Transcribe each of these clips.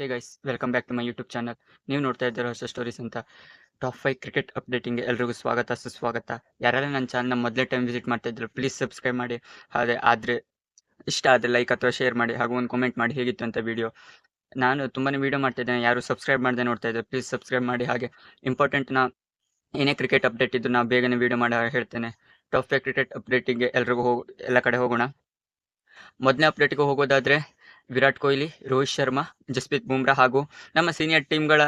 Hey guys, welcome back to my YouTube channel. ನೀವು ನೋಡ್ತಾ ಇದ್ದೀರ ಹೊಸ ಸ್ಟೋರೀಸ್ ಅಂತ. ಟಾಪ್ 5 ಕ್ರಿಕೆಟ್ ಅಪ್ಡೇಟಿಂಗ್ಗೆ ಎಲ್ರಿಗೂ ಸ್ವಾಗತ ಸುಸ್ವಾಗತ. ಯಾರೆಲ್ಲ ನನ್ನ ಚಾನಲ್ನ ಮೊದಲೇ ಟೈಮ್ ವಿಸಿಟ್ ಮಾಡ್ತಾ ಇದ್ರು ಪ್ಲೀಸ್ ಸಬ್ಸ್ಕ್ರೈಬ್ ಮಾಡಿ. ಆದರೆ ಇಷ್ಟ ಆದರೆ ಲೈಕ್ ಅಥವಾ ಶೇರ್ ಮಾಡಿ, ಹಾಗೂ ಒಂದು ಕಾಮೆಂಟ್ ಮಾಡಿ ಹೇಗಿತ್ತು ಅಂತ ವಿಡಿಯೋ. ನಾನು ತುಂಬಾ ವಿಡಿಯೋ ಮಾಡ್ತಾ ಇದ್ದೇನೆ, ಯಾರು ಸಬ್ಸ್ಕ್ರೈಬ್ ಮಾಡದೆ ನೋಡ್ತಾ ಇದ್ದಾರೆ ಪ್ಲೀಸ್ ಸಬ್ಸ್ಕ್ರೈಬ್ ಮಾಡಿ. ಹಾಗೆ ಇಂಪಾರ್ಟೆಂಟ್ನ ಏನೇ ಕ್ರಿಕೆಟ್ ಅಪ್ಡೇಟ್ ಇದ್ದು ನಾವು ಬೇಗನೆ ವಿಡಿಯೋ ಮಾಡಿ ಹೇಳ್ತೇನೆ. ಟಾಪ್ 5 ಕ್ರಿಕೆಟ್ ಅಪ್ಡೇಟಿಂಗ್ಗೆ ಎಲ್ರಿಗೂ ಎಲ್ಲ ಕಡೆ ಹೋಗೋಣ. ಮೊದಲನೇ ಅಪ್ಡೇಟ್ಗೆ ಹೋಗೋದಾದರೆ ವಿರಾಟ್ ಕೊಹ್ಲಿ, ರೋಹಿತ್ ಶರ್ಮಾ, ಜಸ್ಪ್ರೀತ್ ಬುಮ್ರಾ ಹಾಗೂ ನಮ್ಮ ಸೀನಿಯರ್ ಟೀಮ್ಗಳ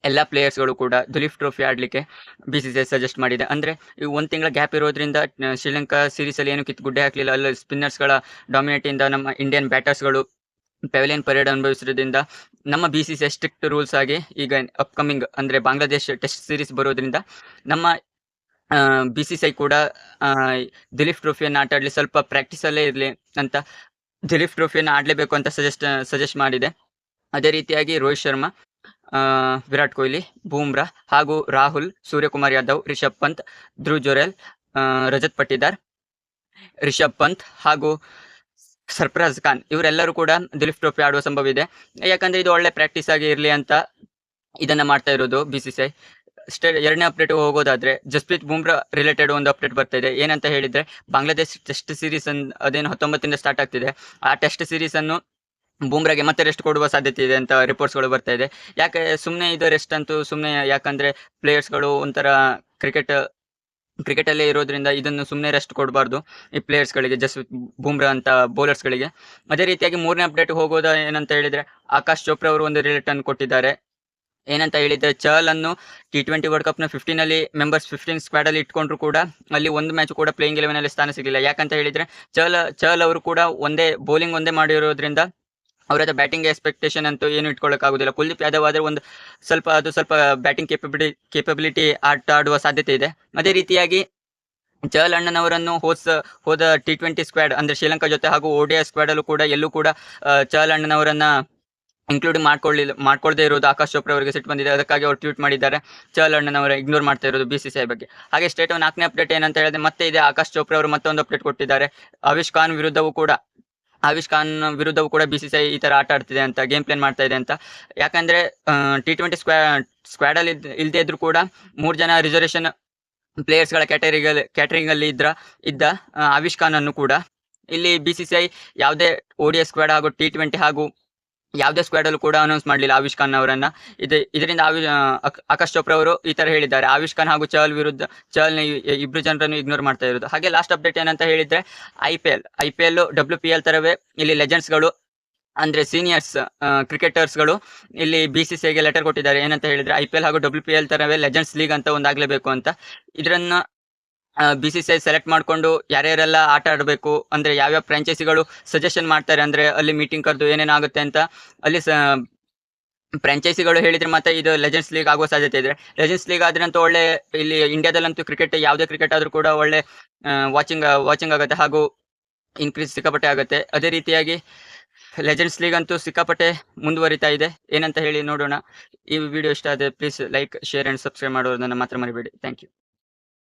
ಎಲ್ಲ ಪ್ಲೇಯರ್ಸ್ಗಳು ಕೂಡ ದುಲೀಪ್ ಟ್ರೋಫಿ ಆಡಲಿಕ್ಕೆ BCCI ಸಜೆಸ್ಟ್ ಮಾಡಿದೆ. ಅಂದರೆ ಈ ಒಂದು ತಿಂಗಳ ಗ್ಯಾಪ್ ಇರೋದ್ರಿಂದ ಶ್ರೀಲಂಕಾ ಸೀರೀಸಲ್ಲಿ ಏನು ಕಿತ್ತು ಗುಡ್ಡೆ ಹಾಕಲಿಲ್ಲ. ಅಲ್ಲಿ ಸ್ಪಿನ್ನರ್ಸ್ಗಳ ಡಾಮಿನೇಟಿಂದ ನಮ್ಮ ಇಂಡಿಯನ್ ಬ್ಯಾಟರ್ಸ್ಗಳು ಪೆವಿಲಿಯನ್ ಪರೇಡ್ ಅನುಭವಿಸಿರೋದ್ರಿಂದ ನಮ್ಮ BCCI ಸ್ಟ್ರಿಕ್ಟ್ ರೂಲ್ಸ್ ಆಗಿ ಈಗ ಅಪ್ಕಮಿಂಗ್ ಅಂದರೆ ಬಾಂಗ್ಲಾದೇಶ್ ಟೆಸ್ಟ್ ಸೀರೀಸ್ ಬರೋದ್ರಿಂದ ನಮ್ಮ BCCI ಕೂಡ ದಿಲೀಪ್ ಟ್ರೋಫಿಯನ್ನು ಆಟ ಆಡಲಿ, ಸ್ವಲ್ಪ ಪ್ರಾಕ್ಟೀಸಲ್ಲೇ ಇರಲಿ ಅಂತ ದಿಲೀಪ್ ಟ್ರೋಫಿಯನ್ನು ಆಡಲೇಬೇಕು ಅಂತ ಸಜೆಸ್ಟ್ ಮಾಡಿದೆ. ಅದೇ ರೀತಿಯಾಗಿ ರೋಹಿತ್ ಶರ್ಮಾ, ವಿರಾಟ್ ಕೊಹ್ಲಿ, ಬೂಮ್ರಾ ಹಾಗೂ ರಾಹುಲ್, ಸೂರ್ಯಕುಮಾರ್ ಯಾದವ್, ರಿಷಬ್ ಪಂತ್, ಧ್ರುವ್ ಜುರೇಲ್, ರಜತ್ ಪಟ್ಟಿದಾರ್, ರಿಷಬ್ ಪಂತ್ ಹಾಗೂ ಸರ್ಫರಾಜ್ ಖಾನ್ ಇವರೆಲ್ಲರೂ ಕೂಡ ದಿಲೀಪ್ ಟ್ರೋಫಿ ಆಡುವ ಸಂಭವ ಇದೆ. ಯಾಕಂದರೆ ಇದು ಒಳ್ಳೆ ಪ್ರಾಕ್ಟೀಸ್ ಆಗಿ ಇರಲಿ ಅಂತ ಇದನ್ನು ಮಾಡ್ತಾ ಇರೋದು BCCI. ಎರಡನೇ ಅಪ್ಡೇಟ್ ಹೋಗೋದಾದ್ರೆ ಜಸ್ಪ್ರೀತ್ ಬುಮ್ರಾ ರಿಲೇಟೆಡ್ ಒಂದು ಅಪ್ಡೇಟ್ ಬರ್ತಾ ಇದೆ. ಏನಂತ ಹೇಳಿದ್ರೆ, ಬಾಂಗ್ಲಾದೇಶ್ ಟೆಸ್ಟ್ ಸೀರೀಸ್ ಅದೇನು 19 ಸ್ಟಾರ್ಟ್ ಆಗ್ತಿದೆ. ಆ ಟೆಸ್ಟ್ ಸೀರೀಸ್ ಅನ್ನು ಬುಮ್ರಾಗೆ ಮತ್ತೆ ರೆಸ್ಟ್ ಕೊಡುವ ಸಾಧ್ಯತೆ ಇದೆ ಅಂತ ರಿಪೋರ್ಟ್ಸ್ಗಳು ಬರ್ತಾ ಇದೆ. ಯಾಕೆ ಸುಮ್ಮನೆ ಇದು ರೆಸ್ಟ್ ಅಂತೂ ಸುಮ್ಮನೆ, ಯಾಕಂದ್ರೆ ಪ್ಲೇಯರ್ಸ್ಗಳು ಒಂಥರ ಕ್ರಿಕೆಟಲ್ಲೇ ಇರೋದ್ರಿಂದ ಇದನ್ನು ಸುಮ್ಮನೆ ರೆಸ್ಟ್ ಕೊಡಬಾರ್ದು ಈ ಪ್ಲೇಯರ್ಸ್ಗಳಿಗೆ, ಜಸ್ಪ್ರೀತ್ ಬುಮ್ರಾ ಅಂತ ಬೌಲರ್ಸ್ಗಳಿಗೆ. ಅದೇ ರೀತಿಯಾಗಿ ಮೂರನೇ ಅಪ್ಡೇಟ್ ಹೋಗೋದ ಏನಂತ ಹೇಳಿದ್ರೆ, ಆಕಾಶ್ ಚೋಪ್ರಾ ಅವರು ಒಂದು ರಿಲೇಟ್ ಅನ್ನು ಕೊಟ್ಟಿದ್ದಾರೆ. ಏನಂತ ಹೇಳಿದ್ರೆ, ಚಹಲ್ ಅನ್ನು T20 ವರ್ಲ್ಡ್ ಕಪ್ನ 15 ಸ್ಕ್ವಾಡಲ್ಲಿ ಇಟ್ಕೊಂಡ್ರು ಕೂಡ ಅಲ್ಲಿ ಒಂದು ಮ್ಯಾಚ್ ಕೂಡ ಪ್ಲೇಯಿಂಗ್ 11 ಸ್ಥಾನ ಸಿಗಲಿಲ್ಲ. ಯಾಕಂತ ಹೇಳಿದ್ರೆ ಚಹಲ್ ಅವರು ಕೂಡ ಬೌಲಿಂಗ್ ಒಂದೇ ಮಾಡಿರೋದ್ರಿಂದ ಅವರದ ಬ್ಯಾಟಿಂಗ್ ಎಕ್ಸ್ಪೆಕ್ಟೇಷನ್ ಅಂತೂ ಏನು ಇಟ್ಕೊಳ್ಳೋಕ್ಕಾಗೋದಿಲ್ಲ. ಕುಲ್ದೀಪ್ ಯಾದವ್ ಆದರೆ ಒಂದು ಸ್ವಲ್ಪ ಬ್ಯಾಟಿಂಗ್ ಕೇಪಬಿಲಿಟಿ ಆಡುವ ಸಾಧ್ಯತೆ ಇದೆ. ಅದೇ ರೀತಿಯಾಗಿ ಚಹಲ್ ಅಣ್ಣನವರನ್ನು ಹೋದ T20 ಸ್ಕ್ವಾಡ್ ಅಂದರೆ ಶ್ರೀಲಂಕಾ ಜೊತೆ ಹಾಗೂ ODI ಸ್ಕ್ವಾಡಲ್ಲೂ ಕೂಡ ಎಲ್ಲೂ ಕೂಡ ಚಹಲ್ ಅಣ್ಣನವರನ್ನ ಇನ್ಕ್ಲೂಡ್ ಮಾಡ್ಕೊಳ್ದೇ ಇರೋದು ಆಕಾಶ್ ಚೋಪ್ರಾ ಅವರಿಗೆ ಸಿಟ್ಟು ಬಂದಿದೆ. ಅದಕ್ಕಾಗಿ ಅವರು ಟ್ವೀಟ್ ಮಾಡಿದ್ದಾರೆ, ಚಹಲ್ ಅಣ್ಣನವರ ಇಗ್ನೋರ್ ಮಾಡ್ತಾ ಇರೋದು BCCI ಬಗ್ಗೆ. ಹಾಗೆ ಸ್ಟೇಟ್ 4ನೇ ಅಪ್ಡೇಟ್ ಏನಂತ ಹೇಳಿದ್ರೆ, ಮತ್ತೆ ಇದೆ ಆಕಾಶ್ ಚೋಪ್ರಾ ಅವರು ಮತ್ತೊಂದು ಅಪ್ಡೇಟ್ ಕೊಟ್ಟಿದ್ದಾರೆ. ಆವಿಷ್ ಖಾನ್ ವಿರುದ್ಧವೂ ಕೂಡ BCCI ಈ ಥರ ಆಟ ಆಡ್ತಿದೆ ಅಂತ, ಗೇಮ್ ಪ್ಲಾನ್ ಮಾಡ್ತಾ ಇದೆ ಅಂತ. ಯಾಕಂದರೆ T20 ಸ್ಕ್ವಾಡಲ್ಲಿ ಇಲ್ಲದೆ ಇದ್ರೂ ಕೂಡ 3 ಜನ ರಿಸರ್ವೇಷನ್ ಪ್ಲೇಯರ್ಸ್ಗಳ ಕ್ಯಾಟರಿಂಗಲ್ಲಿ ಇದ್ದ ಆವಿಷ್ ಖಾನ್ ಅನ್ನು ಕೂಡ ಇಲ್ಲಿ BCCI ಯಾವುದೇ ODI ಸ್ಕ್ವಾಡ್ ಹಾಗೂ T20 ಹಾಗೂ ಯಾವುದೇ ಸ್ಕ್ವಾಡಲ್ಲೂ ಕೂಡ ಅನೌನ್ಸ್ ಮಾಡಲಿಲ್ಲ ಆವಿಷ್ ಖಾನ್ ಅವರನ್ನ. ಇದರಿಂದ ಆಕಾಶ್ ಚೋಪ್ರಾ ಅವರು ಈ ಥರ ಹೇಳಿದ್ದಾರೆ, ಆವಿಷ್ ಖಾನ್ ಹಾಗೂ ಚಹಲ್ನ ಇಬ್ಬರು ಜನರನ್ನು ಇಗ್ನೋರ್ ಮಾಡ್ತಾ ಇರೋದು. ಹಾಗೆ ಲಾಸ್ಟ್ ಅಪ್ಡೇಟ್ ಏನಂತ ಹೇಳಿದ್ರೆ, IPL WPL ಥರವೇ ಇಲ್ಲಿ ಲೆಜೆಂಡ್ಸ್ಗಳು ಅಂದರೆ ಸೀನಿಯರ್ಸ್ ಕ್ರಿಕೆಟರ್ಸ್ಗಳು ಇಲ್ಲಿ BCCIಗೆ ಲೆಟರ್ ಕೊಟ್ಟಿದ್ದಾರೆ. ಏನಂತ ಹೇಳಿದ್ರೆ, IPL ಹಾಗೂ WPL ಥರವೇ ಲೆಜೆಂಡ್ಸ್ ಲೀಗ್ ಅಂತ ಒಂದಾಗಲೇಬೇಕು ಅಂತ. ಇದನ್ನ BCCI ಸೆಲೆಕ್ಟ್ ಮಾಡಿಕೊಂಡು ಯಾರ್ಯಾರೆಲ್ಲ ಆಟ ಆಡಬೇಕು ಅಂದರೆ ಯಾವ್ಯಾವ ಫ್ರಾಂಚೈಸಿಗಳು ಸಜೆಷನ್ ಮಾಡ್ತಾರೆ ಅಂದರೆ ಅಲ್ಲಿ ಮೀಟಿಂಗ್ ಕರೆದು ಏನೇನಾಗುತ್ತೆ ಅಂತ ಅಲ್ಲಿ ಫ್ರಾಂಚೈಸಿಗಳು ಹೇಳಿದ್ರೆ ಮತ್ತೆ ಇದು ಲೆಜೆಂಡ್ಸ್ ಲೀಗ್ ಆಗುವ ಸಾಧ್ಯತೆ ಇದೆ. ಲೆಜೆಂಡ್ಸ್ ಲೀಗ್ ಆದ್ರೆ ಅಂತೂ ಒಳ್ಳೆ, ಇಲ್ಲಿ ಇಂಡಿಯಾದಲ್ಲಂತೂ ಕ್ರಿಕೆಟ್ ಯಾವುದೇ ಕ್ರಿಕೆಟ್ ಆದರೂ ಕೂಡ ಒಳ್ಳೆ ವಾಚಿಂಗ್ ಆಗುತ್ತೆ ಹಾಗೂ ಇನ್ಕ್ರೀಸ್ ಸಿಕ್ಕಾಪಟ್ಟೆ ಆಗುತ್ತೆ. ಅದೇ ರೀತಿಯಾಗಿ ಲೆಜೆಂಡ್ಸ್ ಲೀಗ್ ಅಂತೂ ಸಿಕ್ಕಾಪಟ್ಟೆ ಮುಂದುವರಿತಾ ಇದೆ. ಏನಂತ ಹೇಳಿ ನೋಡೋಣ. ಈ ವಿಡಿಯೋ ಇಷ್ಟ ಆದರೆ please like, share and subscribe ಮಾಡೋದನ್ನು ಮಾತ್ರ ಮರಿಬೇಡಿ. Thank you.